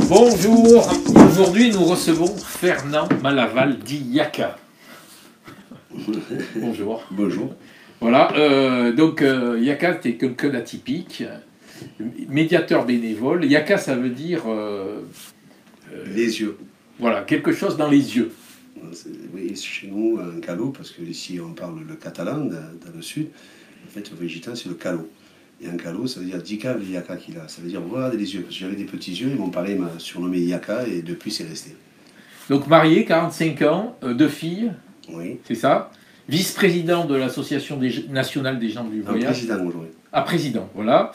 Bonjour, aujourd'hui nous recevons Fernand Malaval dit Yaka. Bonjour. Bonjour. Voilà, donc Yaka c'est quelqu'un d'atypique, médiateur bénévole. Yaka ça veut dire... Les yeux. Voilà, quelque chose dans les yeux. Oui, chez nous, un calot, parce que ici on parle le catalan dans le sud. En fait, au végétal, c'est le calot. Et un calot, ça veut dire Dika le Yaka qu'il a. Ça veut dire regarde les yeux. Parce que j'avais des petits yeux, et mon père m'a surnommé Yaka, et depuis c'est resté. Donc marié, 45 ans, 2 filles, Oui. c'est ça. Vice-président de l'Association nationale des gens du Un voyage. président aujourd'hui. Ah, président, voilà.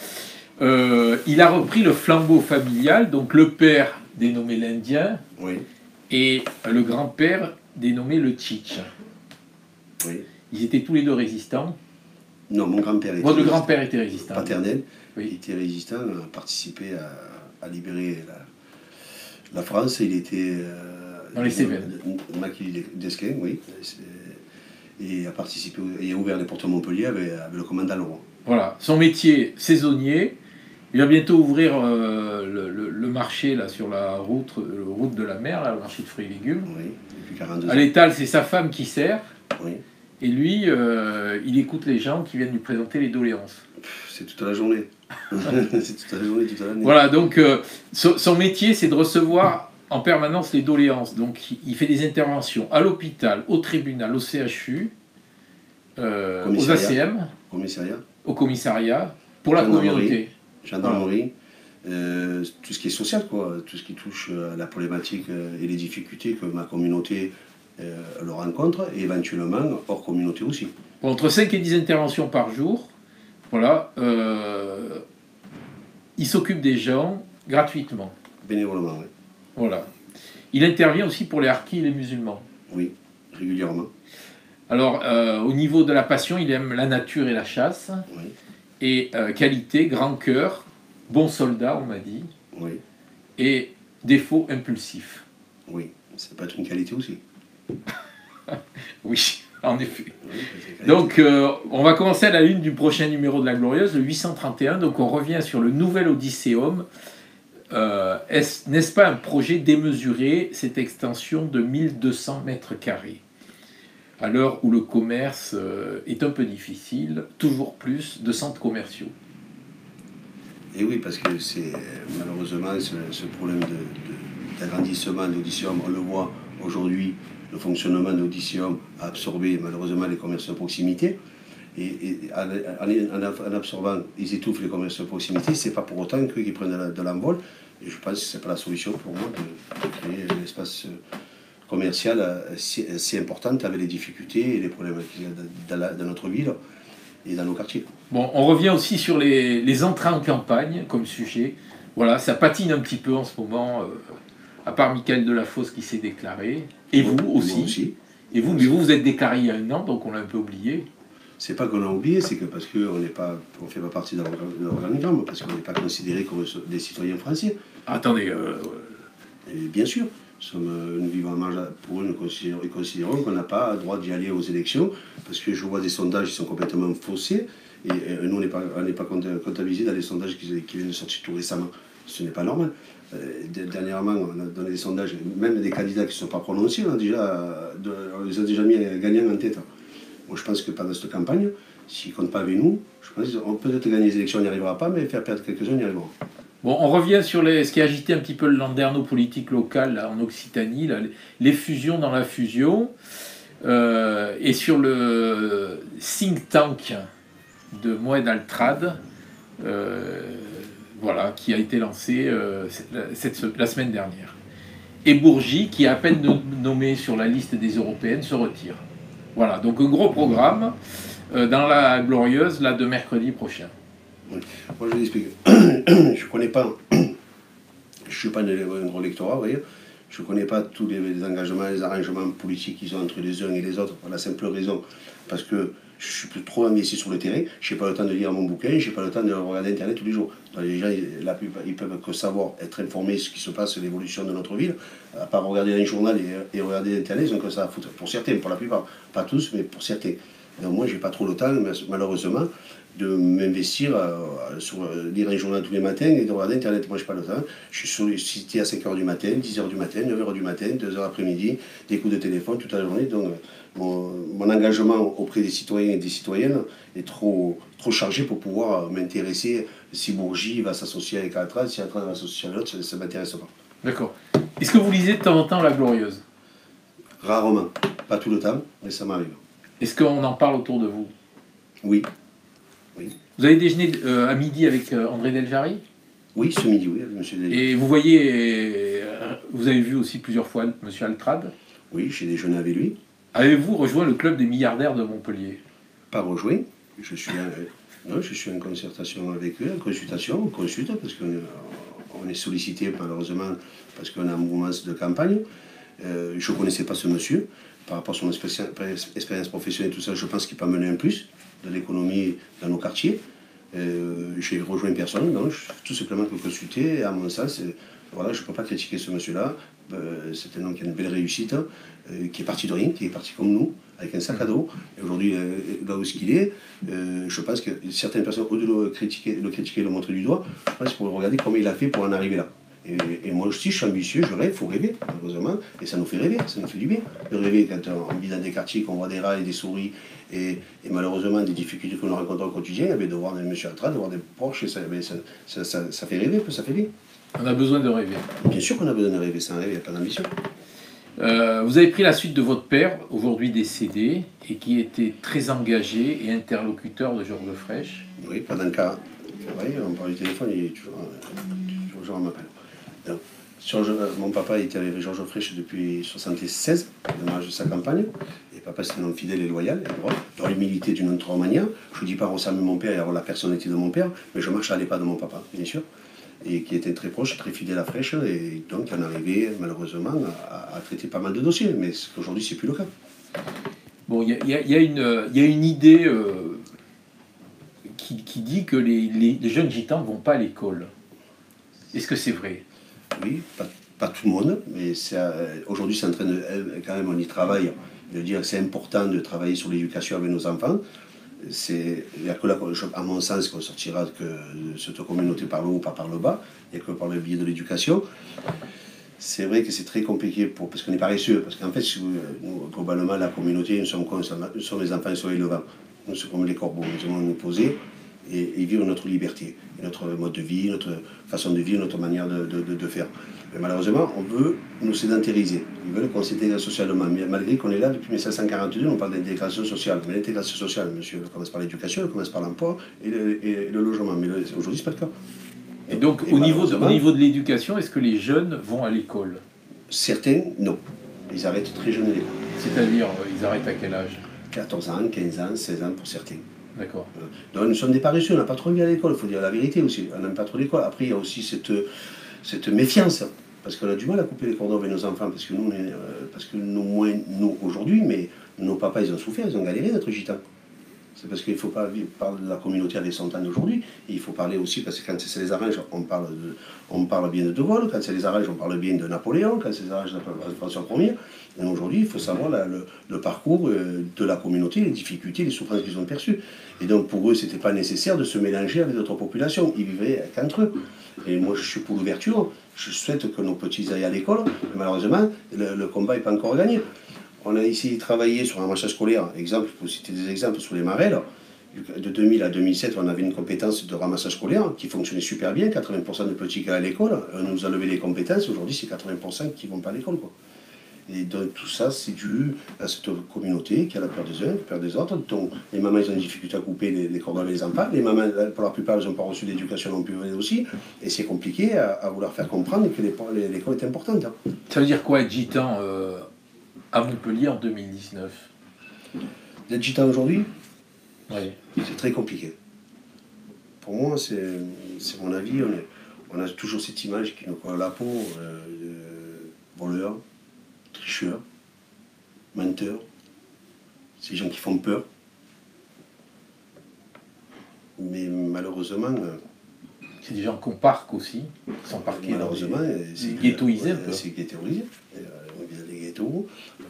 Il a repris le flambeau familial, donc le père dénommé l'Indien Oui. et le grand-père dénommé le Tchitch. Oui. Ils étaient tous les deux résistants. Non, mon grand-père était Votre grand-père était résistant. paternel. Oui. Il était résistant, a participé à libérer la France. Il était... Dans les Cévennes. Maquis d'Esquin, oui. Et a participé et a ouvert les portes de Montpellier avec le commandant Laurent. Voilà, son métier saisonnier. Il va bientôt ouvrir le marché là, sur la route de la mer, là, le marché de fruits et légumes. Oui, depuis 42 ans. À l'étal, c'est sa femme qui sert. Oui. Et lui, il écoute les gens qui viennent lui présenter les doléances. C'est toute la journée. C'est toute la journée, toute l'année. Voilà, donc son métier, c'est de recevoir en permanence les doléances. Donc il fait des interventions à l'hôpital, au tribunal, au CHU, aux ACM, au commissariat, pour la communauté. Gendarmerie, tout ce qui est social, quoi, tout ce qui touche à la problématique et les difficultés que ma communauté le rencontre, et éventuellement hors communauté aussi. Entre 5 et 10 interventions par jour, voilà, il s'occupe des gens gratuitement. Bénévolement, oui. Voilà. Il intervient aussi pour les harkis et les musulmans. Oui, régulièrement. Alors, au niveau de la passion, il aime la nature et la chasse. Oui. Et qualité, grand cœur, bon soldat, on m'a dit. Oui. Et défaut impulsif. Oui, ça peut être une qualité aussi. Oui, en effet. Oui, donc, on va commencer à la une du prochain numéro de La Glorieuse, le 831. Donc, on revient sur le nouvel Odysseum. N'est-ce pas un projet démesuré, cette extension de 1200 mètres carrés? À l'heure où le commerce est un peu difficile, toujours plus de centres commerciaux. Et oui, parce que c'est malheureusement ce problème d'agrandissement d'Odysseum, on le voit aujourd'hui, le fonctionnement d'Odysseum a absorbé malheureusement les commerces de proximité. Et en absorbant, ils étouffent les commerces de proximité. C'est pas pour autant qu'ils prennent de l'envol. Et je pense que c'est pas la solution pour moi de créer un espace commercial si importante avec les difficultés et les problèmes qu'il y a dans notre ville et dans nos quartiers. Bon, on revient aussi sur les entrées en campagne comme sujet. Voilà, ça patine un petit peu en ce moment, à part Michael Delafosse qui s'est déclaré. Et vous aussi. Moi aussi. Et vous, mais vous êtes déclaré il y a 1 an, donc on l'a un peu oublié. C'est pas qu'on l'a oublié, c'est que parce qu'on ne fait pas partie de l'organigramme, parce qu'on n'est pas considéré comme des citoyens français. Attendez. Et bien sûr. Nous vivons en marge pour eux, nous considérons qu'on n'a pas le droit d'y aller aux élections, parce que je vois des sondages qui sont complètement faussés, et nous, on n'est pas comptabilisés dans les sondages qui viennent de sortir tout récemment. Ce n'est pas normal. Dernièrement, on a donné des sondages, même des candidats qui ne sont pas prononcés, on les a déjà mis gagnants en tête. Moi, je pense que pendant cette campagne, s'ils ne comptent pas avec nous, je pense qu'on peut peut-être gagner les élections, on n'y arrivera pas, mais faire perdre quelques-uns, on y arrivera. Bon, on revient sur ce qui a agité un petit peu le landerneau politique local là, en Occitanie, là, les fusions dans la fusion, et sur le think tank de Moed Altrad, voilà, qui a été lancé la semaine dernière. Et Bourgi, qui est à peine nommé sur la liste des européennes, se retire. Voilà, donc un gros programme dans la Glorieuse là, de mercredi prochain. Oui. Moi, je vous explique. Je ne connais pas, je ne suis pas un gros lectorat, vous voyez. Je ne connais pas tous les engagements, les arrangements politiques qu'ils ont entre les uns et les autres, pour la simple raison, parce que je suis plus trop investi sur le terrain, je n'ai pas le temps de lire mon bouquin, je n'ai pas le temps de regarder Internet tous les jours. Donc, les gens, ils peuvent que savoir, être informés de ce qui se passe, l'évolution de notre ville, à part regarder un journal et regarder Internet, ils ont que ça à foutre. Pour certains, pour la plupart, pas tous, mais pour certains. Donc moi, je n'ai pas trop le temps, malheureusement, de m'investir sur lire un journal tous les matins et de regarder Internet. Moi, je n'ai pas le temps. Je suis sollicité à 5h du matin, 10h du matin, 9h du matin, 2h après-midi, des coups de téléphone toute la journée. Donc, mon engagement auprès des citoyens et des citoyennes est trop chargé pour pouvoir m'intéresser. Si Bourgie va s'associer avec Altrad, si Altrad va s'associer à l'autre, ça ne m'intéresse pas. D'accord. Est-ce que vous lisez de temps en temps La Glorieuse? Rarement. Pas tout le temps, mais ça m'arrive. Est-ce qu'on en parle autour de vous? Oui. Vous avez déjeuné à midi avec André Deljari? Oui, ce midi, oui, avec M. Deljari. Et vous voyez, vous avez vu aussi plusieurs fois M. Altrad? Oui, j'ai déjeuné avec lui. Avez-vous rejoint le club des milliardaires de Montpellier? Pas rejoint. Je suis en concertation avec eux, en consultation, on consulte, parce qu'on est sollicité malheureusement, parce qu'on a un mouvement de campagne. Je ne connaissais pas ce monsieur. Par rapport à son expérience professionnelle, tout ça, je pense qu'il peut mener un plus de l'économie dans nos quartiers. J'ai rejoint personne, donc tout simplement que consulter. À mon sens, voilà, je ne peux pas critiquer ce monsieur-là. C'est un homme qui a une belle réussite, qui est parti de rien, qui est parti comme nous, avec un sac à dos. Et aujourd'hui, là où il est, je pense que certaines personnes, au-delà de le critiquer, le montrer du doigt, je pense qu'il faut regarder comment il a fait pour en arriver là. Et moi aussi, je suis ambitieux, je rêve, il faut rêver, malheureusement, et ça nous fait rêver, ça nous fait du bien. De rêver quand on vit dans des quartiers, qu'on voit des rats et des souris, et malheureusement des difficultés que nous rencontrons au quotidien, de voir des monsieur Altrad, de voir des Porsche, ça fait rêver, ça fait bien. On a besoin de rêver. Bien sûr qu'on a besoin de rêver, sans rêve, il n'y a pas d'ambition. Vous avez pris la suite de votre père, aujourd'hui décédé, et qui était très engagé et interlocuteur de Georges Lefraiche. Oui, pendant le cas, on parle du téléphone, il est toujours on m'appelle. Mon papa était avec Georges Lefraiche depuis 1976, le mariage de sa campagne. Et papa, c'était un homme fidèle et loyal, et droit, dans l'humilité d'une autre manière. Je ne dis pas ressembler mon père et avoir la personnalité de mon père, mais je marche à les pas de mon papa, bien sûr. Et qui était très proche, très fidèle à Fraiche, et donc on arrivait malheureusement à traiter pas mal de dossiers, mais aujourd'hui c'est plus le cas. Bon, il y a une idée qui dit que les jeunes gitans ne vont pas à l'école. Est-ce que c'est vrai? Oui, pas tout le monde, mais aujourd'hui c'est en train de, quand même on y travaille, de dire que c'est important de travailler sur l'éducation avec nos enfants. Il n'y a que là, à mon sens, qu'on sortira que cette communauté par le haut, pas par le bas, il n'y a que par le biais de l'éducation. C'est vrai que c'est très compliqué parce qu'on est paresseux, parce qu'en fait, nous, globalement, la communauté, nous sommes les enfants, nous sommes élevants. Nous sommes comme les corbeaux, nous devons nous poser et vivre notre liberté, notre mode de vie, notre façon de vivre, notre manière de faire. Mais malheureusement, on veut nous sédentariser. Ils veulent qu'on s'intègre socialement. Mais malgré qu'on est là depuis 1742, on parle d'intégration sociale. Mais l'intégration sociale, monsieur, elle commence par l'éducation, elle commence par l'emploi et le logement. Mais aujourd'hui, ce n'est pas le cas. Et donc, au niveau de l'éducation, est-ce que les jeunes vont à l'école? Certains, non. Ils arrêtent très jeunes l'école. C'est-à-dire, ils arrêtent à quel âge? 14 ans, 15 ans, 16 ans pour certains. D'accord. Donc nous sommes des paresseux, on n'a pas trop envie à l'école, il faut dire la vérité aussi. On n'aime pas trop l'école. Après, il y a aussi cette méfiance, parce qu'on a du mal à couper les cordons avec nos enfants, parce que nous aujourd'hui, mais nos papas, ils ont souffert, ils ont galéré d'être gitans. C'est parce qu'il ne faut pas parler de la communauté avec son temps d'aujourd'hui. Il faut parler aussi, parce que quand ça les arrange, on parle bien de De Gaulle, quand ça les arrange, on parle bien de Napoléon, quand ça les arrange, de François Ier. Et aujourd'hui, il faut savoir le parcours de la communauté, les difficultés, les souffrances qu'ils ont perçues. Et donc pour eux, ce n'était pas nécessaire de se mélanger avec d'autres populations. Ils vivaient qu'entre eux. Et moi, je suis pour l'ouverture. Je souhaite que nos petits aillent à l'école. Mais malheureusement, le combat n'est pas encore gagné. On a ici travaillé sur un ramassage scolaire, exemple, pour citer des exemples sur les Marelles. De 2000 à 2007, on avait une compétence de ramassage scolaire qui fonctionnait super bien, 80% de petits qui allaient à l'école. On nous a levé les compétences, aujourd'hui c'est 80% qui ne vont pas à l'école. Et donc tout ça, c'est dû à cette communauté qui a la peur des uns, la peur des autres. Donc les mamans, ils ont des difficultés à couper les cordons avec les enfants. Les mamans, pour la plupart, ils n'ont pas reçu d'éducation non plus aussi. Et c'est compliqué à vouloir faire comprendre que l'école est importante. Ça veut dire quoi être gitan à Montpellier en 2019? D'être gitan aujourd'hui, oui. C'est très compliqué. Pour moi, c'est mon avis. On a toujours cette image qui nous colle à la peau, voleurs, tricheurs, menteurs, ces gens qui font peur. Mais malheureusement... c'est des gens qu'on parque aussi, qui sont parqués. Malheureusement, c'est ghettoisé un peu. C'est ghettoisé. On vient des ghettos,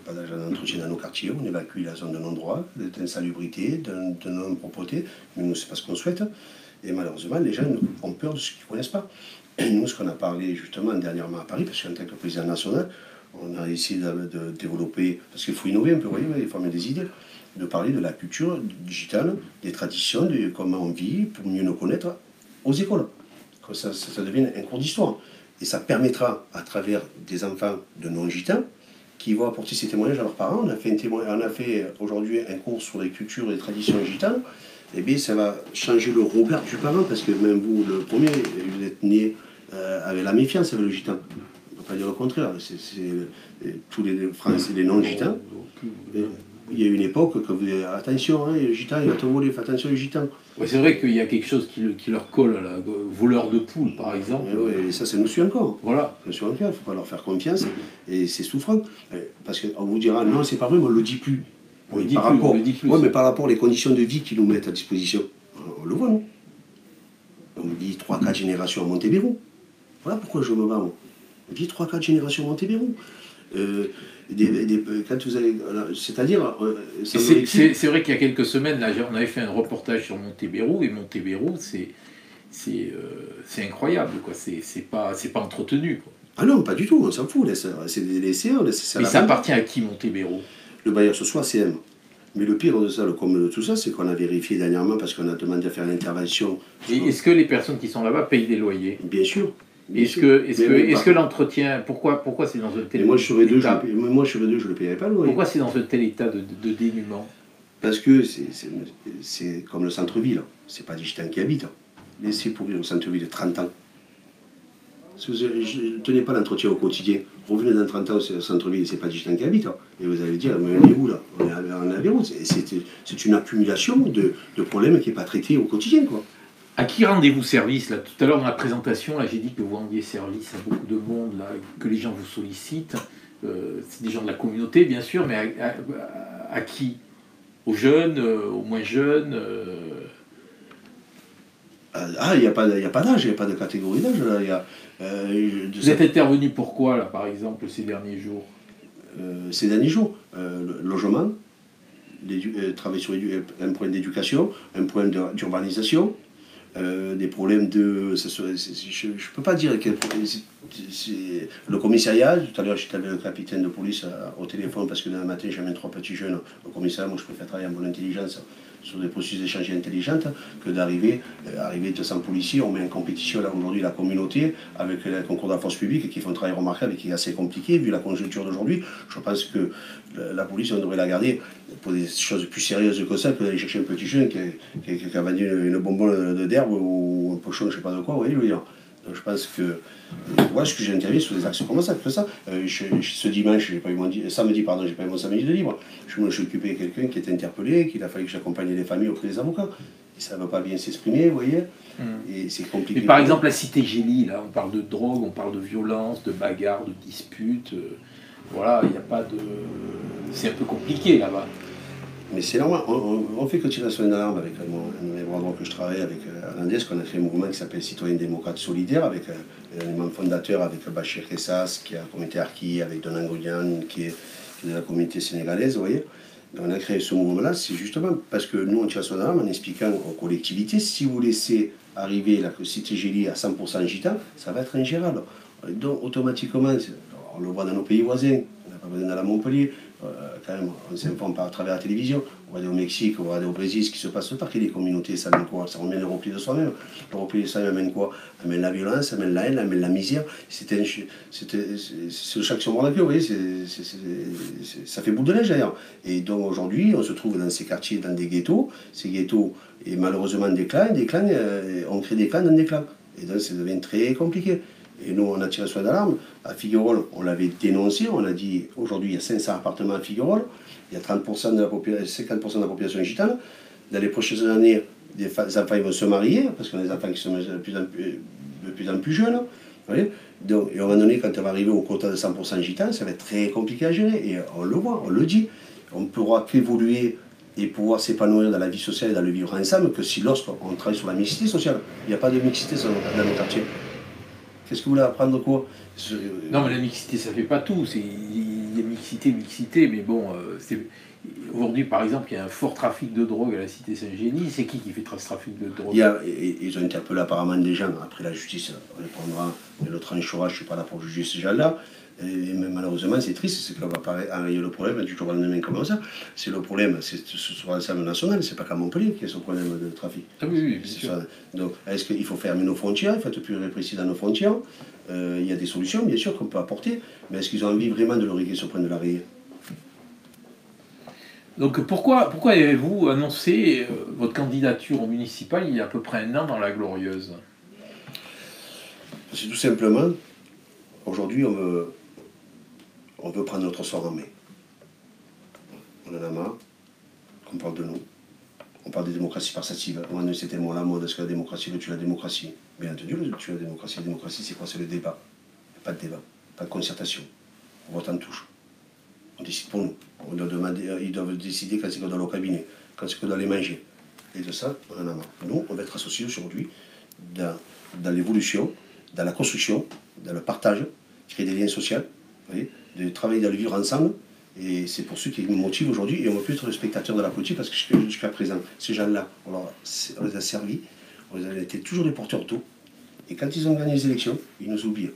pas d'agent d'entretien dans nos quartiers, on évacue la zone de non-droit, d'insalubrité, de non-propreté, mais nous, c'est pas ce qu'on souhaite. Et malheureusement, les gens ont peur de ce qu'ils ne connaissent pas. Et nous, ce qu'on a parlé justement dernièrement à Paris, parce qu'en tant que président national, on a essayé de développer, parce qu'il faut innover un peu, vous voyez, il faut former des idées, de parler de la culture gitane, des traditions, de comment on vit, pour mieux nous connaître aux écoles. Que ça devienne un cours d'histoire. Et ça permettra, à travers des enfants de non-gitans, qui vont apporter ces témoignages à leurs parents. On a fait aujourd'hui un cours sur les cultures et les traditions gitanes. Eh bien, ça va changer le regard du parent, parce que même vous, le premier, vous êtes né avec la méfiance avec le gitan. On ne peut pas dire le contraire. Tous les Français, les non-gitans. Il y a une époque que vous dites attention, hein, le gitan, il va te voler, fais attention, le gitan. Ouais, c'est vrai qu'il y a quelque chose qui leur colle, là, voleur de poules, par exemple. Et ça nous suit encore. Voilà. Ça nous suit encore, il ne faut pas leur faire confiance. Et c'est souffrant. Parce qu'on vous dira, non, c'est pas vrai, mais on ne le dit plus. On le dit plus. Oui, mais par rapport aux conditions de vie qu'ils nous mettent à disposition, on le voit, non? On me dit 3-4 générations à Montebello. Voilà pourquoi je me bats, moi. On me dit 3-4 générations à Montebello. Quand vous allez, c'est-à-dire... c'est vrai qu'il y a quelques semaines, là, on avait fait un reportage sur Montebello, et Montebello, c'est incroyable, quoi. C'est pas entretenu, quoi. Ah non, pas du tout, on s'en fout. C'est des laissés, on laisse ça. Mais ça appartient à qui, Montebello? Le bailleur ce soit CM. Mais le pire de ça, le comble de tout ça, c'est qu'on a vérifié dernièrement parce qu'on a demandé à faire l'intervention. Et est-ce que les personnes qui sont là-bas payent des loyers? Bien sûr. Est-ce que l'entretien, pourquoi c'est dans un tel état? Moi je serais deux, je ne le payerais pas le loyer. Pourquoi c'est dans un tel état de dénuement? Parce que c'est comme le centre-ville, c'est pas des gitans qui habitent. Laissez pourrir le centre-ville de 30 ans. Si vous ne tenez pas l'entretien au quotidien, revenez dans 30 ans au centre-ville, c'est pas des gitans qui habitent. Et vous allez dire, mais on est où là? On est à Aveyron. C'est une accumulation de problèmes qui n'est pas traité au quotidien, quoi. À qui rendez-vous service là? Tout à l'heure dans la présentation, là, j'ai dit que vous rendiez service à beaucoup de monde, là, que les gens vous sollicitent. C'est des gens de la communauté, bien sûr, mais à qui? Aux jeunes, aux moins jeunes il n'y a pas d'âge, il n'y a pas de catégorie d'âge. Vous êtes intervenu pourquoi, là, par exemple, ces derniers jours? Ces derniers jours, logement, travail sur un point d'éducation, un point d'urbanisation, des problèmes de... je ne peux pas dire quel problème... Le commissariat, tout à l'heure j'étais avec le capitaine de police au téléphone parce que dans le matin j'amène 3 petits jeunes au commissariat. Moi je préfère travailler en bonne intelligence sur des processus d'échange intelligentes que d'arriver 200 policiers. On met en compétition là aujourd'hui la communauté avec le concours de la force publique qui font un travail remarquable et qui est assez compliqué vu la conjoncture d'aujourd'hui. Je pense que la police, on devrait la garder pour des choses plus sérieuses que ça, que d'aller chercher un petit jeune qui a vendu une bonbonne d'herbe ou un pochon, je ne sais pas de quoi, vous voyez, je veux dire. Donc je pense que moi, ce que j'ai interviewé sur des actions comme ça, ce dimanche, samedi, j'ai pas eu mon samedi de libre. Je me suis occupé de quelqu'un qui était interpellé, qu'il a fallu que j'accompagne les familles auprès des avocats. Et ça ne va pas bien s'exprimer, vous voyez. Et c'est compliqué. Mais par exemple, la cité Gélie, là, on parle de drogue, on parle de violence, de bagarres, de disputes. Voilà, il n'y a pas de... C'est un peu compliqué là-bas. Mais c'est normal, on fait que tirer la sonnette d'alarme avec un de mes bras droits que je travaille avec Hernandez, qu'on a créé un mouvement qui s'appelle Citoyens démocrates solidaires, avec un membre fondateur, avec Bachir Kessas, qui est à la communauté Arki, avec Donan Goudian, qui est de la communauté sénégalaise, vous voyez. Donc on a créé ce mouvement-là, c'est justement parce que nous, on tire la sonnette d'alarme en expliquant aux collectivités, si vous laissez arriver la cité Gélie à 100% gitan, ça va être ingérable. Donc automatiquement, on le voit dans nos pays voisins, on n'a pas besoin d'aller à Montpellier, quand même, on s'informe à travers la télévision, on va aller au Mexique, on va aller au Brésil, ce qui se passe par les communautés, ça amène quoi? Ça remet le repli de soi-même. Le repli de soi-même amène quoi? Amène la violence, amène la haine, amène la misère. C'est le chaque sur mon vous voyez, ça fait boule de neige d'ailleurs. Et donc aujourd'hui, on se trouve dans ces quartiers, dans des ghettos. Ces ghettos, et malheureusement, on crée des clans dans des clans. Et donc ça devient très compliqué. Et nous, on a tiré sur d'alarme. À Figuerolles, on l'avait dénoncé. On a dit, aujourd'hui, il y a 500 appartements à Figuerolles. Il y a 50% de la population gitane. Dans les prochaines années, les enfants ils vont se marier, parce qu'on a des enfants qui sont de plus en plus jeunes. Vous voyez. Donc, et à un moment donné, quand on va arriver au quota de 100% gitans, ça va être très compliqué à gérer. Et on le voit, on le dit. On ne pourra qu'évoluer et pouvoir s'épanouir dans la vie sociale et dans le vivre ensemble que si lorsqu'on travaille sur la mixité sociale. Il n'y a pas de mixité dans nos quartiers. Qu'est-ce que vous voulez apprendre quoi? Non, mais la mixité, ça fait pas tout. Il y a mixité, mais bon, aujourd'hui, par exemple, il y a un fort trafic de drogue à la cité Saint-Génie. C'est qui fait ce trafic de drogue? Ils ont interpellé apparemment des gens. Après, la justice, on les prendra, et le tranchera. Je ne suis pas là pour juger ces gens-là. Et malheureusement, c'est triste, c'est qu'on va pas enrayer le problème du jour au lendemain comme ça. C'est le problème, c'est sur l'ensemble national, c'est pas qu'à Montpellier qu'il y a ce problème de trafic. Ah oui, bien sûr. Donc, est-ce qu'il faut fermer nos frontières? Il faut être plus répressif dans nos frontières. Il y a des solutions, bien sûr, qu'on peut apporter, mais est-ce qu'ils ont envie vraiment de le régler sur le point de la rayer? Donc pourquoi avez-vous annoncé votre candidature au municipal il y a à peu près 1 an dans la Glorieuse? C'est tout simplement, aujourd'hui, on veut prendre notre sort en main. On en a marre qu'on parle de nous. On parle de démocratie participative. Moi, c'était moi la mode, est-ce que la démocratie veut tuer la démocratie? Bien entendu, le tuer la démocratie. La démocratie, c'est quoi? C'est le débat. Pas de débat, pas de concertation. On vote en touche. On décide pour nous. On doit demander, ils doivent décider quand c'est qu'on doit aller au cabinet, quand c'est qu'on doit aller manger. Et de ça, on en a marre. Nous, on va être associés aujourd'hui dans l'évolution, dans la construction, dans le partage, créer des liens sociaux, vous voyez, de travailler, de vivre ensemble. Et c'est pour ceux qui nous motivent aujourd'hui. Et on ne va plus être le spectateur de la politique parce que jusqu'à présent, ces gens-là, on les a servis, on les a été toujours des porteurs d'eau. Et quand ils ont gagné les élections, ils nous oublient.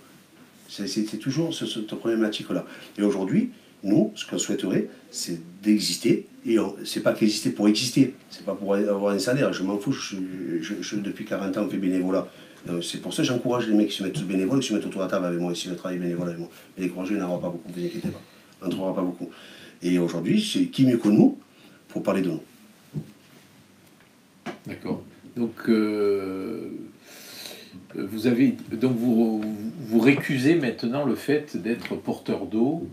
C'était toujours cette problématique-là. Et aujourd'hui, nous, ce qu'on souhaiterait, c'est d'exister. Et c'est pas qu'exister pour exister. C'est pas pour avoir un salaire. Je m'en fous. Depuis 40 ans, on fait bénévolat. C'est pour ça que j'encourage les mecs qui se mettent tous bénévoles, qui se mettent autour de la table avec moi, ici, le travail bénévole avec moi. Mais les courageux, il n'y en aura pas beaucoup, ne vous inquiétez pas. On n'en trouvera pas beaucoup. Et aujourd'hui, c'est qui mieux que nous pour parler de nous. D'accord. Donc, vous récusez maintenant le fait d'être porteur d'eau,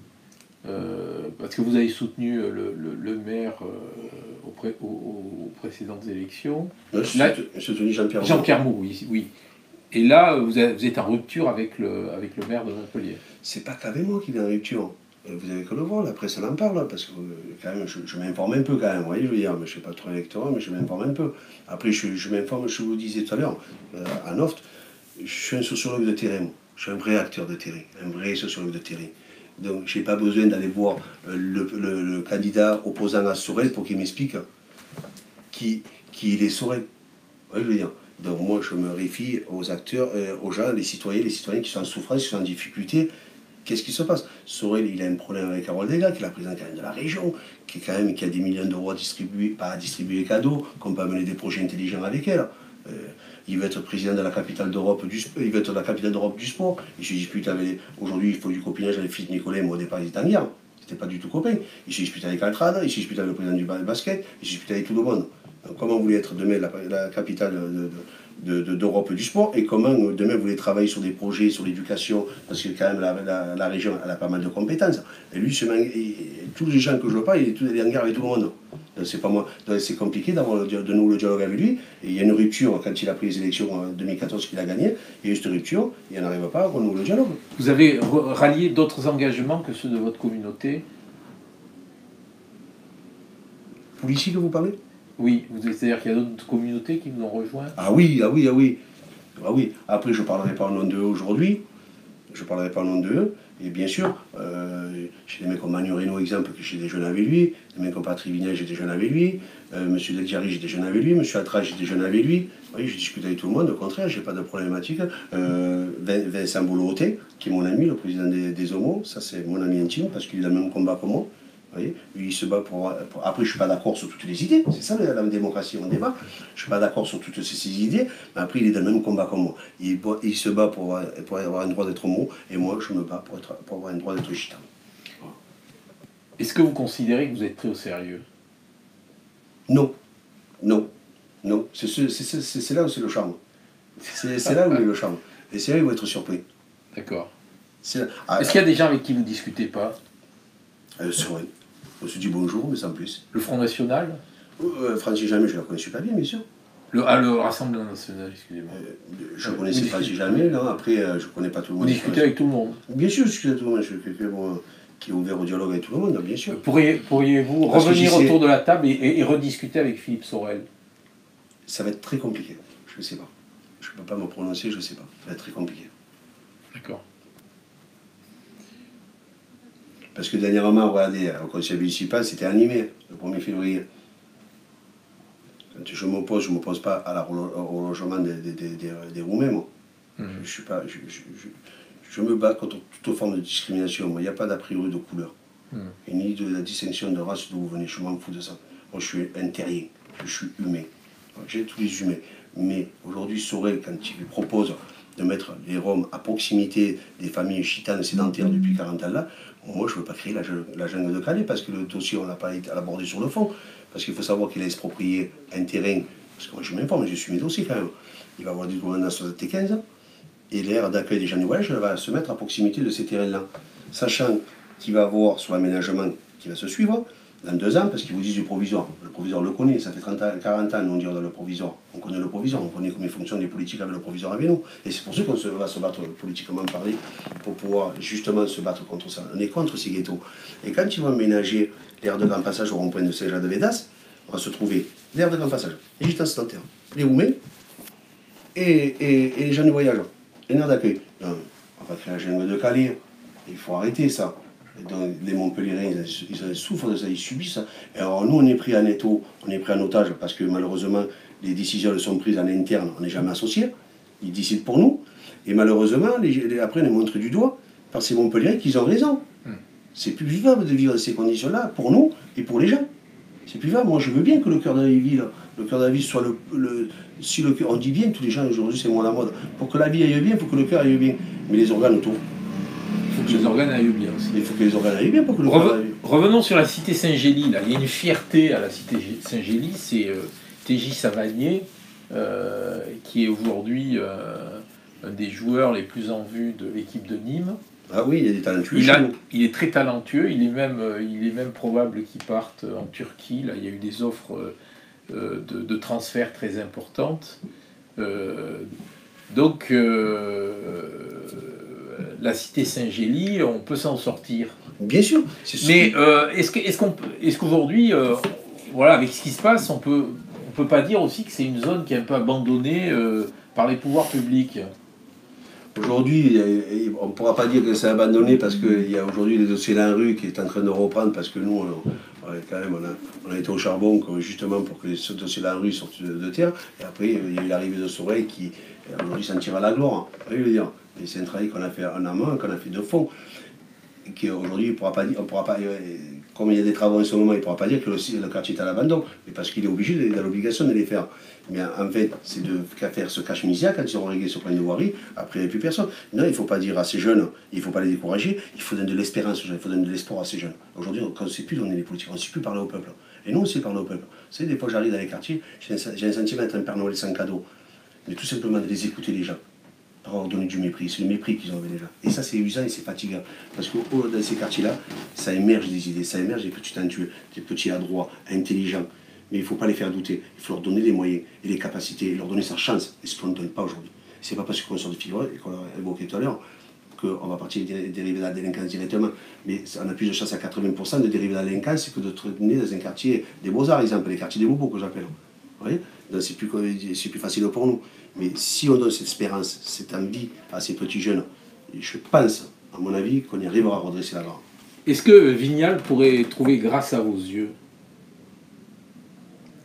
parce que vous avez soutenu le maire aux précédentes élections. J'ai soutenu Jean-Pierre Moux. Jean-Pierre Moux, oui. Et là, vous êtes en rupture avec le maire de Montpellier. C'est pas qu'avec moi qu'il est en rupture. Vous avez que le voir, la presse elle en parle, parce que quand même, je m'informe un peu quand même, vous voyez, je veux dire, mais je ne suis pas trop électoral, mais je m'informe un peu. Après, je m'informe, je vous disais tout à l'heure, à Noft, je suis un sociologue de terrain, moi. Je suis un vrai acteur de terrain, un vrai sociologue de terrain. Donc, je n'ai pas besoin d'aller voir le candidat opposant à Sorel pour qu'il m'explique qui il est Sorel. Vous voyez, je veux dire. Donc, moi, je me réfie aux acteurs, aux gens, les citoyens qui sont en souffrance, qui sont en difficulté. Qu'est-ce qui se passe? Sorel, il a un problème avec Carole Degas, qui est la présidente quand même de la région, qui a des millions d'euros à distribuer, pas à distribuer cadeaux, qu'on peut amener des projets intelligents avec elle. Il veut être président de la capitale d'Europe du sport. Il se dispute avec. Aujourd'hui, il faut du copinage avec Philippe Nicolet, moi au départ, il était en guerre. C'était pas du tout copain. Il se dispute avec Altrad, il se dispute avec le président du basket, il se dispute avec tout le monde. Donc, comment vous voulez être demain la capitale d'Europe du sport, et comment demain vous voulez travailler sur des projets, sur l'éducation, parce que quand même la région elle a pas mal de compétences. Et lui, tous les gens que je vois pas, il est en guerre avec tout le monde. C'est pas moi. C'est compliqué d'avoir de nouveau le dialogue avec lui. Et il y a une rupture quand il a pris les élections en 2014 qu'il a gagné. Il y a eu cette rupture, il n'arrive pas à renouveler le dialogue. Vous avez rallié d'autres engagements que ceux de votre communauté? Politique, vous parlez? Oui, c'est-à-dire qu'il y a d'autres communautés qui vous ont rejoint? Ah oui. Après, je ne parlerai pas au nom d'eux aujourd'hui. Je ne parlerai pas au nom d'eux. Et bien sûr, j'ai des mecs comme Manu Reynaud, exemple, que j'ai déjeuné avec lui. Des mecs comme Patrick Vignal, j'ai déjeuné avec lui. Monsieur Delgiari, j'ai déjeuné avec lui. Monsieur Attra, j'ai déjeuné avec lui. Oui, je discute avec tout le monde, au contraire, je n'ai pas de problématique. Vincent Bolloré, qui est mon ami, le président des Homos, ça c'est mon ami intime, parce qu'il a le même combat que moi. Vous voyez, lui, il se bat pour. Après, je ne suis pas d'accord sur toutes les idées, c'est ça la démocratie, on débat. Je ne suis pas d'accord sur toutes ces idées, mais après, il est dans le même combat que moi. Il se bat pour avoir un droit d'être homo, et moi, je me bats pour avoir un droit d'être gitan. Voilà. Est-ce que vous considérez que vous êtes pris au sérieux? Non. C'est là où c'est le charme. C'est là où est le charme. Et c'est là où ils vont être surpris. D'accord. Est-ce qu'il y a des gens avec qui vous ne discutez pas? Sorel. On se dit bonjour, mais sans plus. Le Front National? Francis Jamais, je ne la connaissais pas bien, bien sûr. Le Rassemblement National, excusez-moi. Je connaissais Francis Jamais, là. Après, je ne connais pas tout le monde. Vous discutez avec tout le monde? Bien sûr, je discute avec tout le monde. Je suis quelqu'un qui est ouvert au dialogue avec tout le monde, bien sûr. Pourriez-vous revenir autour de la table et rediscuter avec Philippe Sorel? Ça va être très compliqué. Je ne sais pas. Je ne peux pas me prononcer, je ne sais pas. Ça va être très compliqué. D'accord. Parce que dernièrement, regardez, au conseil municipal, c'était animé, le 1er février. Quand je ne m'oppose pas au logement des Roumains, moi. Je me bats contre toute forme de discrimination. Il n'y a pas d'a priori de couleur. Et ni de la distinction de race d'où vous venez. Je m'en fous de ça. Moi, je suis un terrien. Je suis humain. J'ai tous les humains. Mais aujourd'hui, Sorel, quand il propose de mettre les Roms à proximité des familles gitanes sédentaires depuis 40 ans là, moi, je ne veux pas créer la jungle de Calais parce que le dossier, on l'a pas abordé sur le fond. Parce qu'il faut savoir qu'il a exproprié un terrain. Parce que moi, je m'informe, je suis mes dossiers quand même. Il va avoir du gouvernement à 75 ans. Et l'aire d'accueil des gens du voyage va se mettre à proximité de ces terrains-là. Sachant qu'il va avoir sur l'aménagement qui va se suivre dans 2 ans, parce qu'ils vous disent du provisoire. Le provisoire le connaît, ça fait 30 ans, 40 ans, nous on dit dans le provisoire. On connaît le provisoire, on connaît comment fonctionnent les politiques avec le provisoire avec nous. Et c'est pour ça qu'on va se battre politiquement parler, pour pouvoir justement se battre contre ça. On est contre ces ghettos. Et quand ils vont aménager l'aire de grand passage au rond-point de Saint-Jean-de-Védas, on va se trouver l'aire de grand passage, les gitans sédentaires, les Roumains et les gens du voyage. Une aire d'accueil. On va créer la jungle de Calais. Il faut arrêter ça. Donc, les Montpellierins, ils souffrent de ça, ils subissent ça. Et alors nous, on est pris en étau, on est pris en otage parce que malheureusement, les décisions sont prises en interne, on n'est jamais associés. Ils décident pour nous. Et malheureusement, après, on les montre du doigt par ces Montpellierins qu'ils ont raison. C'est plus vivable de vivre dans ces conditions-là pour nous et pour les gens. C'est plus vivable. Moi, je veux bien que le cœur de la ville, soit si le cœur, on dit bien, tous les gens aujourd'hui, c'est moins la mode. Pour que la vie aille bien, il faut que le cœur aille bien. Mais les organes autour. Il faut que les organes aillent bien aussi. Il faut que les organes aillent bien pour que le cœur aille bien. Revenons sur la cité Saint-Gély. Il y a une fierté à la cité Saint-Gély, c'est TJ Savanier, qui est aujourd'hui un des joueurs les plus en vue de l'équipe de Nîmes. Ah oui, il y a des talentueux. Il est très talentueux, il est même probable qu'il parte en Turquie. Là, il y a eu des offres de transfert très importantes. Donc, la cité Saint-Gély, on peut s'en sortir. Bien sûr. Mais est-ce qu'aujourd'hui, voilà, avec ce qui se passe, on peut pas dire aussi que c'est une zone qui est un peu abandonnée par les pouvoirs publics? Aujourd'hui, on ne pourra pas dire que c'est abandonné parce qu'il y a aujourd'hui les dossiers de la rue qui est en train de reprendre parce que nous, on a été au charbon justement pour que les dossiers de la rue sortent de terre. Et après, il y a eu l'arrivée de Sorel qui aujourd'hui s'en tire à la gloire. Vous voyez dire. Et c'est un travail qu'on a fait en amont, qu'on a fait de fond. Qui aujourd'hui, on pourra pas, comme il y a des travaux en ce moment, il ne pourra pas dire que le quartier est à l'abandon, mais parce qu'il est obligé, il a l'obligation de les faire. Mais en fait, c'est qu'à faire ce cache-misia quand ils auront réglé ce point de voirie, après il n'y a plus personne. Non, il ne faut pas dire à ces jeunes, il ne faut pas les décourager, il faut donner de l'espérance aux jeunes, il faut donner de l'espoir à ces jeunes. Aujourd'hui, on ne sait plus donner les politiques, on ne sait plus parler au peuple. Et nous, on sait parler au peuple. Vous savez, des fois, j'arrive dans les quartiers, j'ai un sentiment d'être un Père Noël sans cadeau. Mais tout simplement de les écouter, les gens. Par leur donner du mépris, c'est le mépris qu'ils ont avec les gens. Et ça, c'est usant et c'est fatigant. Parce que dans ces quartiers-là, ça émerge des idées, ça émerge des petits talentueux, des petits adroits, intelligents. Mais il ne faut pas les faire douter. Il faut leur donner les moyens et les capacités, leur donner sa chance. Et ce qu'on ne donne pas aujourd'hui. C'est pas parce qu'on sort de figure et qu'on l'a évoqué tout à l'heure qu'on va partir dériver de la délinquance directement. Mais on a plus de chance à 80% de dériver de la délinquance que de traîner dans un quartier des Beaux-Arts, par exemple, les quartiers des Bobos que j'appelle. Vous voyez? Donc c'est plus facile pour nous. Mais si on donne cette espérance, cette envie à ces petits jeunes, je pense, à mon avis, qu'on y arrivera à redresser la barre. Est-ce que Vignal pourrait trouver grâce à vos yeux?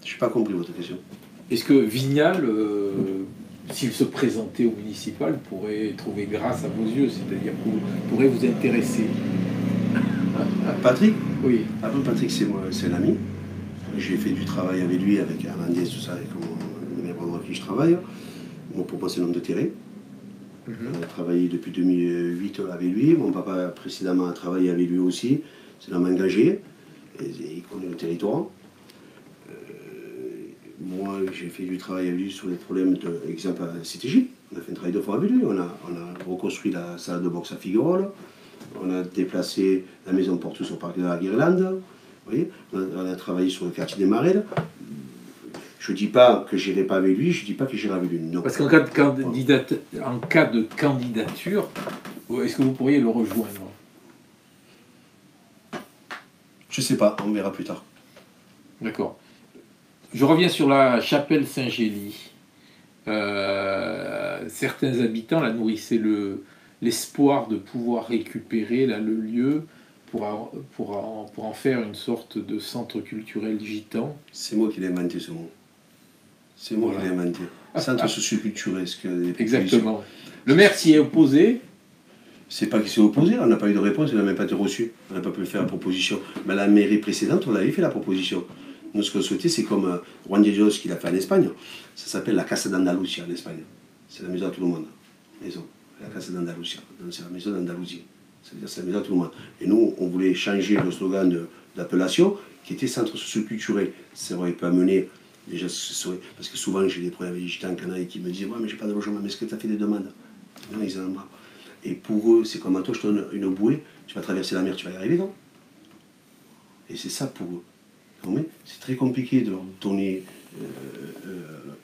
Je n'ai pas compris votre question. Est-ce que Vignal, s'il se présentait au municipal, pourrait trouver grâce à vos yeux, c'est-à-dire pourrait vous intéresser? Patrick? Oui. Après, Patrick, c'est un ami. J'ai fait du travail avec lui, avec Hernandez, tout ça, avec les membres avec qui je travaille. Mon papa, c'est l'homme de terrain. On a travaillé depuis 2008 avec lui. Mon papa, précédemment, a travaillé avec lui aussi. C'est l'homme engagé. Et il connaît le territoire. Moi, j'ai fait du travail avec lui sur les problèmes, exemple, à la CTJ. On a fait un travail de fond avec lui. On a reconstruit la salle de boxe à Figueroles. On a déplacé la maison Portus au parc de la Guirlande. Vous voyez, on a travaillé sur le quartier des Marelles. Je ne dis pas que je n'irai pas avec lui, je ne dis pas que j'irai avec lui. Non. Parce qu'en cas de candidature, est-ce que vous pourriez le rejoindre? Je ne sais pas, on verra plus tard. D'accord. Je reviens sur la chapelle Saint-Gély. Certains habitants la nourrissaient l'espoir de pouvoir récupérer là, le lieu pour en faire une sorte de centre culturel gitan. C'est moi qui l'ai inventé ce mot. C'est moi qui l'ai inventé. Centre socioculturel. Exactement. Le maire s'y est opposé. C'est pas qu'il s'est opposé, on n'a pas eu de réponse, il n'a même pas été reçu. On n'a pas pu faire la proposition. Mais la mairie précédente, on l'avait fait la proposition. Nous, ce qu'on souhaitait, c'est comme Juan Diego qu'il a fait en Espagne. Ça s'appelle la Casa d'Andalusia en Espagne. C'est la maison à tout le monde. Maison. La Casa d'Andalusia. C'est la maison d'Andalousie. C'est-à-dire c'est la maison à tout le monde. Et nous, on voulait changer le slogan d'appellation qui était centre socioculturel. Ça aurait pu amener. Déjà, parce que souvent, j'ai des problèmes avec les gitans canailles qui me disent ouais, mais j'ai pas de logement, mais est-ce que tu as fait des demandes? Non, ils en ont marre. Et pour eux, c'est comme à toi, je te donne une bouée, tu vas traverser la mer, tu vas y arriver, non? Et c'est ça pour eux. C'est très compliqué de leur donner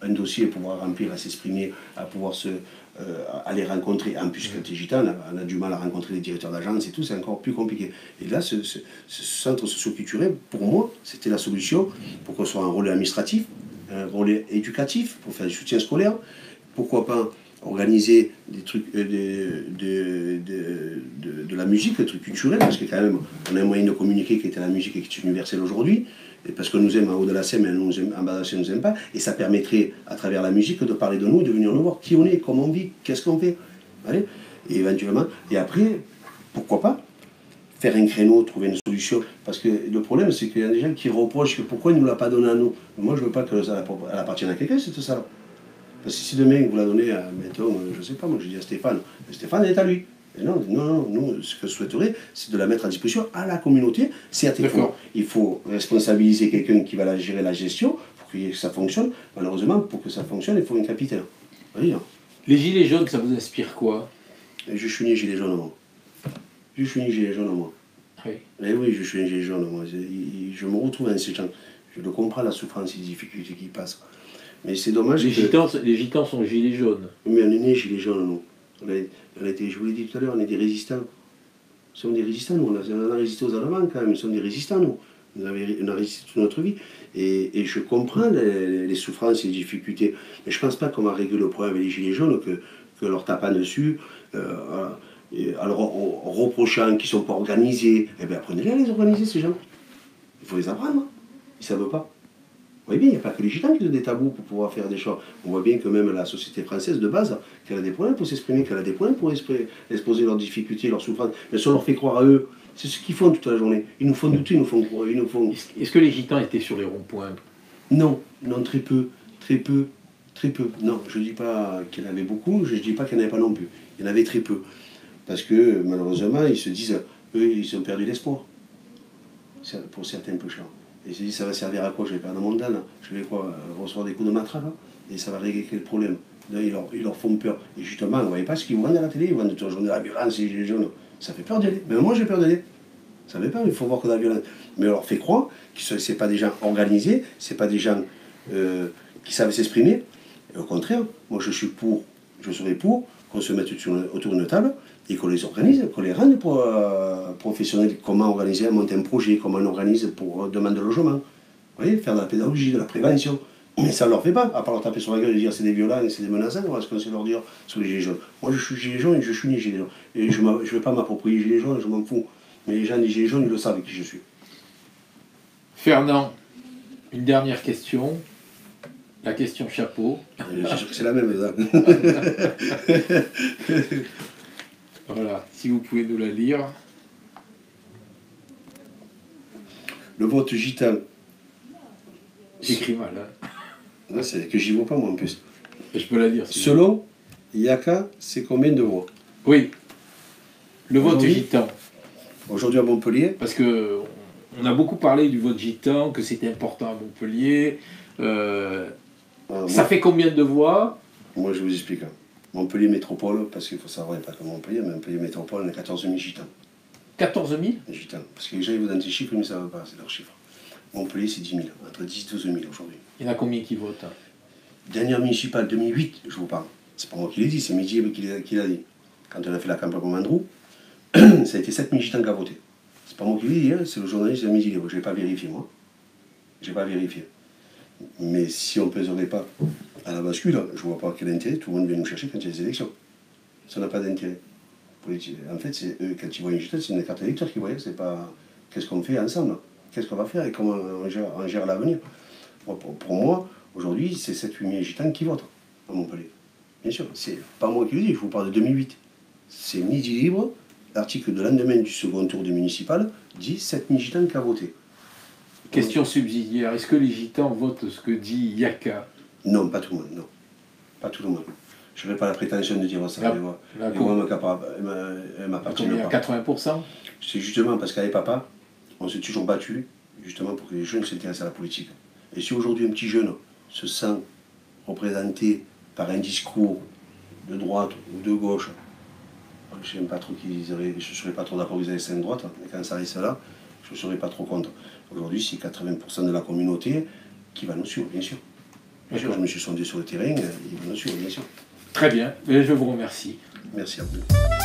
un dossier, à pouvoir remplir, à s'exprimer, à pouvoir aller rencontrer. En plus, quand tu es gitan, on a du mal à rencontrer les directeurs d'agence et tout, c'est encore plus compliqué. Et là, ce centre socioculturel, pour moi, c'était la solution pour qu'on soit un rôle administratif, un rôle éducatif, pour faire du soutien scolaire. Pourquoi pas organiser des trucs de la musique, des trucs culturels, parce que quand même, on a un moyen de communiquer qui était la musique et qui est universelle aujourd'hui, et parce qu'on nous aime en haut de la scène, mais en bas de la scène, on ne nous aime pas, et ça permettrait, à travers la musique, de parler de nous, de venir nous voir qui on est, comment on vit, qu'est-ce qu'on fait. Allez, et éventuellement, et après, pourquoi pas faire un créneau, trouver une solution, parce que le problème, c'est qu'il y a des gens qui reprochent que pourquoi il ne nous l'a pas donné à nous. Moi, je ne veux pas que ça appartienne à quelqu'un, cette salle. Parce que si demain vous la donnez à, mettons, je ne sais pas, moi je dis à Stéphane, Stéphane elle est à lui. Et non, nous, ce que je souhaiterais, c'est de la mettre à disposition à la communauté. Certes, il faut responsabiliser quelqu'un qui va gérer la gestion pour que ça fonctionne. Malheureusement, pour que ça fonctionne, il faut un capitaine. Vous voyez, hein. Les gilets jaunes, ça vous inspire quoi? Je suis né gilet jaune, moi. Je suis né gilet jaune, moi. Oui. Et oui, je suis un gilet jaune, moi. Je me retrouve dans ces gens. Je le comprends, la souffrance et les difficultés qui passent. Mais c'est dommage. Les gitans sont gilets jaunes. Mais on est nés gilets jaunes, nous. Je vous l'ai dit tout à l'heure, on est des résistants. Nous sommes des résistants, nous. On a résisté aux Allemands quand même. Nous sommes des résistants, nous. On a résisté toute notre vie. Et je comprends les souffrances et les difficultés. Mais je ne pense pas qu'on va régler le problème avec les gilets jaunes, que leur tapant dessus, alors en reprochant qu'ils ne sont pas organisés. Eh bien, apprenez-les à les organiser, ces gens. Il faut les apprendre. Ils ne savent pas. Vous voyez bien, il n'y a pas que les gitans qui ont des tabous pour pouvoir faire des choses. On voit bien que même la société française de base, qu'elle a des problèmes pour s'exprimer, qu'elle a des problèmes pour exposer leurs difficultés, leurs souffrances. Mais si on leur fait croire à eux, c'est ce qu'ils font toute la journée. Ils nous font douter, ils nous font croire. Est-ce que les gitans étaient sur les ronds-points? Non, très peu. Non, je ne dis pas qu'il y en avait beaucoup, je ne dis pas qu'il n'y en avait pas non plus. Il y en avait très peu. Parce que malheureusement, ils se disent, eux, ils ont perdu l'espoir. Pour certains peu chers. Et il s'est dit, ça va servir à quoi? Je vais perdre mon dent, je vais quoi, recevoir des coups de matraque, et ça va régler quel problème? Là, ils leur font peur. Et justement, vous ne voyez pas ce qu'ils vendent à la télé, ils vendent toute la journée la violence, les gilets jaunes. Ça fait peur d'y aller. Même moi, j'ai peur d'y aller. Ça fait peur, il faut voir que de la violence. Mais on leur fait croire que ce n'est pas des gens organisés, ce n'est pas des gens qui savent s'exprimer. Et au contraire, moi, je serais pour qu'on se mette autour d'une table et qu'on les organise, qu'on les rende professionnels. Comment organiser, monter un projet, comment on organise pour demander de logement. Vous voyez, faire de la pédagogie, de la prévention. Mais ça ne leur fait pas, à part leur taper sur la gueule et dire c'est des violents et c'est des menaçants, on va se leur dire sur les gilets jaunes. Moi je suis gilet jaune et je suis né gilet jaune. Et je ne vais pas m'approprier gilet jaune, je m'en fous. Mais les gens des gilets jaunes, ils le savent qui je suis. Fernand, une dernière question. La question chapeau. Je sûr que c'est la même, ça. Voilà, si vous pouvez nous la lire. Le vote gitan. J'écris mal. Hein. Non, c'est que j'y vois pas, moi, en plus. Je peux la dire. Selon Yaka, c'est combien de voix? Oui. Le vote gitan. Aujourd'hui à Montpellier. Parce que on a beaucoup parlé du vote gitan, que c'était important à Montpellier. Ça fait combien de voix? Moi, je vous explique. Montpellier Métropole, parce qu'il faut savoir, il n'y a pas que Montpellier, mais Montpellier Métropole, on a 14 000 gitans. 14 000 gitans. Parce que les gens, ils vous donnent des chiffres, mais ils ne savent pas, c'est leurs chiffres. Montpellier, c'est 10 000, entre 10 et 12 000 aujourd'hui. Il y en a combien qui votent? Dernière municipale, 2008, je vous parle. C'est pas moi qui l'ai dit, c'est Midi qui l'a dit. Quand on a fait la campagne pour Mandrou, ça a été 7 000 gitans qui ont voté. C'est pas moi qui l'ai dit, hein, c'est le journaliste de Midi Libre. Je n'ai pas vérifié, moi. Je n'ai pas vérifié. Mais si on ne pèserait pas à la bascule, je ne vois pas quel intérêt, tout le monde vient nous chercher quand il y a des élections. Ça n'a pas d'intérêt. En fait, eux, quand ils voient une gitan, c'est une carte d'électeur qu'ils voient, c'est pas qu'est-ce qu'on fait ensemble, qu'est-ce qu'on va faire et comment on gère l'avenir. Pour moi, aujourd'hui, c'est 7-8 000 gitans qui votent à Montpellier. Bien sûr, c'est pas moi qui le dis, je vous parle de 2008. C'est Midi Libre, l'article de lendemain du second tour du municipal, dit 7 000 gitans qui ont voté. Question subsidiaire, est-ce que les gitans votent ce que dit Yaka? Non, pas tout le monde, non. Pas tout le monde. Je n'aurais pas la prétention de dire ça. Moi, m'appartiennent pas. 80%? C'est justement parce qu'avec papa, on s'est toujours battu justement pour que les jeunes s'intéressent à la politique. Et si aujourd'hui un petit jeune se sent représenté par un discours de droite ou de gauche, je n'aime pas trop je ne serais pas trop d'accord avec les extrêmes droite, mais quand ça arrive là, je ne serais pas trop contre. Aujourd'hui, c'est 80% de la communauté qui va nous suivre, bien sûr. Bien sûr, je me suis sondé sur le terrain, il va nous suivre, bien sûr. Très bien, je vous remercie. Merci à vous.